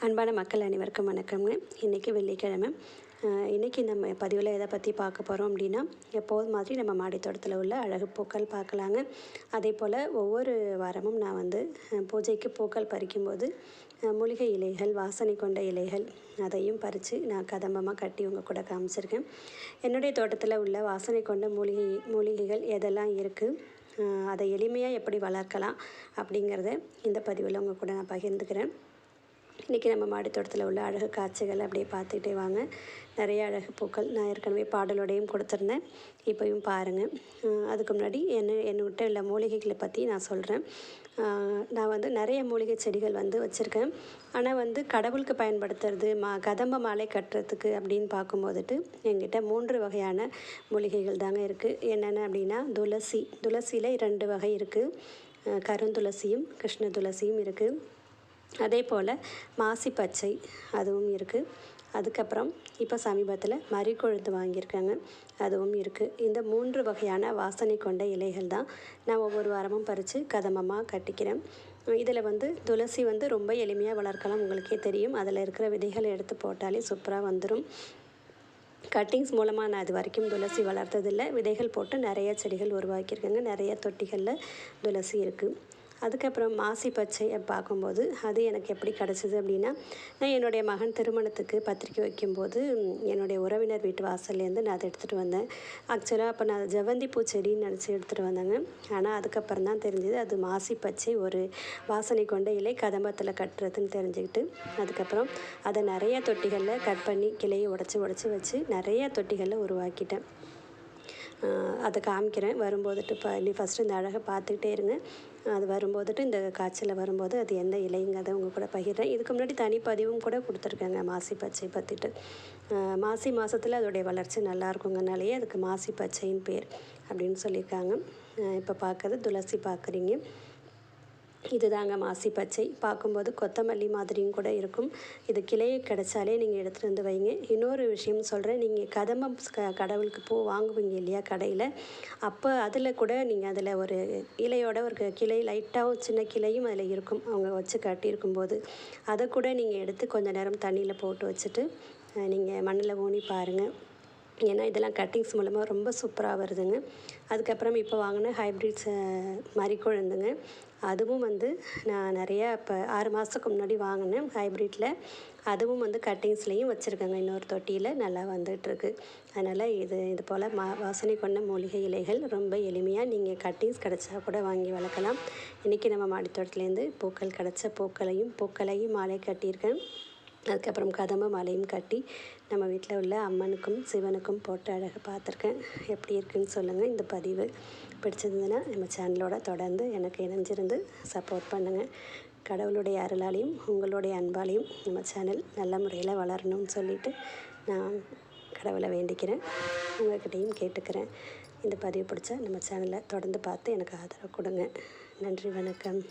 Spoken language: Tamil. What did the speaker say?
அன்பான மக்கள் அனைவருக்கும் வணக்கம்ங்க. இன்றைக்கி வெள்ளிக்கிழமை. இன்றைக்கி நம்ம பதிவில் எதை பற்றி பார்க்க போகிறோம் அப்படின்னா, எப்போதும் மாதிரி நம்ம மாடித்தோட்டத்தில் உள்ள அழகு பூக்கள் பார்க்கலாங்க. அதே போல் ஒவ்வொரு வாரமும் நான் பூஜைக்கு பூக்கள் பறிக்கும்போது மூலிகை இலைகள், வாசனை கொண்ட இலைகள் அதையும் பறித்து நான் கதம்பமாக கட்டி உங்கள் கூட காமிச்சிருக்கேன். என்னுடைய தோட்டத்தில் உள்ள வாசனை கொண்ட மூலிகைகள் எதெல்லாம் இருக்குது, அதை எளிமையாக எப்படி வளர்க்கலாம் அப்படிங்கிறத இந்த பதிவில் உங்கள் கூட நான் பகிர்ந்துக்கிறேன். இன்றைக்கி நம்ம மாடித்தோட்டத்தில் உள்ள அழகு காட்சிகள் அப்படியே பார்த்துக்கிட்டே வாங்க. நிறைய அழகு பூக்கள் நான் ஏற்கனவே பாடலோடையும் கொடுத்துருந்தேன், இப்போயும் பாருங்கள். அதுக்கு முன்னாடி என்னகிட்ட உள்ள மூலிகைகளை பற்றி நான் சொல்கிறேன். நான் நிறைய மூலிகை செடிகள் வச்சுருக்கேன். ஆனால் கடவுளுக்கு பயன்படுத்துறது கதம்ப மாலை கட்டுறதுக்கு அப்படின்னு பார்க்கும்போதுட்டு என்கிட்ட 3 வகையான மூலிகைகள் தாங்க இருக்குது. என்னென்ன அப்படின்னா, துளசியில் 2 வகை இருக்குது. கருந்துளசியும் கிருஷ்ண துளசியும் இருக்குது. அதே போல் மாசி பச்சை அதுவும் இருக்குது. அதுக்கப்புறம் இப்போ சமீபத்தில் மறிக்கொழுந்து வாங்கியிருக்காங்க, அதுவும் இருக்குது. இந்த 3 வகையான வாசனை கொண்ட இலைகள் தான் நான் ஒவ்வொரு வாரமும் பறித்து கதம்பமாக கட்டிக்கிறேன். இதில் துளசி ரொம்ப எளிமையாக வளர்க்கலாம். உங்களுக்கே தெரியும், அதில் இருக்கிற விதைகளை எடுத்து போட்டாலே சூப்பராக வந்துடும். கட்டிங்ஸ் மூலமாக நான் இது வரைக்கும் துளசி வளர்த்ததில்லை. விதைகள் போட்டு நிறைய செடிகள் உருவாக்கியிருக்கேங்க. நிறைய தொட்டிகளில் துளசி இருக்குது. அதுக்கப்புறம் மாசி பச்சை பார்க்கும்போது அது எனக்கு எப்படி கிடச்சிது அப்படின்னா, நான் என்னுடைய மகன் திருமணத்துக்கு பத்திரிக்கை வைக்கும்போது என்னுடைய உறவினர் வீட்டு வாசல்லேருந்து நான் அதை எடுத்துகிட்டு வந்தேன். ஆக்சுவலாக அப்போ நான் ஜெவந்தி பூச்செடின்னு நினச்சி எடுத்துகிட்டு வந்தேங்க. ஆனால் அதுக்கப்புறம் தான் தெரிஞ்சுது அது மாசி பச்சை, ஒரு வாசனை கொண்ட இலை கதம்பத்தில் கட்டுறதுன்னு தெரிஞ்சுக்கிட்டு, அதுக்கப்புறம் அதை நிறைய தொட்டிகளில் கட் பண்ணி கிளையை உடச்சி வச்சு நிறைய தொட்டிகளில் உருவாக்கிட்டேன். அதை காமிக்கிறேன் வரும்போதுட்டு. நீ ஃபஸ்ட்டு இந்த அழகை பார்த்துக்கிட்டே இருங்க. அது வரும்போதுட்டு இந்த காய்ச்சல் வரும்போது அது எந்த இலைங்கிறத உங்கள் கூட பகிர்றேன். இதுக்கு முன்னாடி தனிப்பதிவும் கூட கொடுத்துருக்கேங்க மாசி பச்சை பற்றிட்டு. மாசி மாதத்தில் அதோடைய வளர்ச்சி நல்லாயிருக்குங்கனாலேயே அதுக்கு மாசி பச்சைன்னு பேர் அப்படின்னு சொல்லியிருக்காங்க. இப்போ பார்க்குறது துளசி பார்க்குறீங்க. இது தாங்க மாசி பச்சை. பார்க்கும்போது கொத்தமல்லி மாதிரியும் கூட இருக்கும். இது கிளையை கிடச்சாலே நீங்கள் எடுத்துகிட்டு வைங்க. இன்னொரு விஷயம் சொல்கிறேன், நீங்கள் கதம்பம் கடவுளுக்கு பூ வாங்குவீங்க இல்லையா கடையில், அப்போ அதில் கூட நீங்கள் அதில் ஒரு இலையோட ஒரு கிளை லைட்டாக சின்ன கிளையும் அதில் இருக்கும், அவங்க வச்சு கட்டியிருக்கும்போது அதை கூட நீங்கள் எடுத்து கொஞ்சம் நேரம் தண்ணியில் போட்டு வச்சுட்டு நீங்கள் மண்ணில் ஊனி பாருங்கள். ஏன்னா இதெல்லாம் கட்டிங்ஸ் மூலமாக ரொம்ப சூப்பராக வருதுங்க. அதுக்கப்புறம் இப்போ வாங்கின ஹைப்ரிட்ஸ் மறிக்கொழுந்துங்க, அதுவும் நான் நிறையா இப்போ 6 மாதத்துக்கு முன்னாடி வாங்கினேன் ஹைப்ரிட்டில். அதுவும் கட்டிங்ஸ்லேயும் வச்சுருக்கேங்க இன்னொரு தொட்டியில், நல்லா வந்துட்டுருக்கு. அதனால் இது போல் வாசனை கொண்ட மூலிகை இலைகள் ரொம்ப எளிமையாக நீங்கள் கட்டிங்ஸ் கிடச்சா கூட வாங்கி வளர்க்கலாம். இன்றைக்கி நம்ம மாடித்தோட்டத்துலேருந்து கிடச்ச பூக்களையும் மாலை கட்டியிருக்கேன். அதுக்கப்புறம் கதம்ப மாலையும் கட்டி நம்ம வீட்டில் உள்ள அம்மனுக்கும் சிவனுக்கும் போட்டு அழகாக பார்த்துருக்கேன். எப்படி இருக்குதுன்னு சொல்லுங்கள். இந்த பதிவு பிடிச்சிருந்ததுன்னா நம்ம சேனலோட தொடர்ந்து எனக்கு இணைஞ்சிருந்து சப்போர்ட் பண்ணுங்கள். கடவுளுடைய அருளாலையும் உங்களுடைய அன்பாலையும் நம்ம சேனல் நல்ல முறையில் வளரணும்னு சொல்லிவிட்டு நான் கடவுளை வேண்டிக்கிறேன், உங்கள்கிட்டையும் கேட்டுக்கிறேன். இந்த பதிவு பிடிச்சா நம்ம சேனலை தொடர்ந்து பார்த்து எனக்கு ஆதரவு கொடுங்க. நன்றி, வணக்கம்.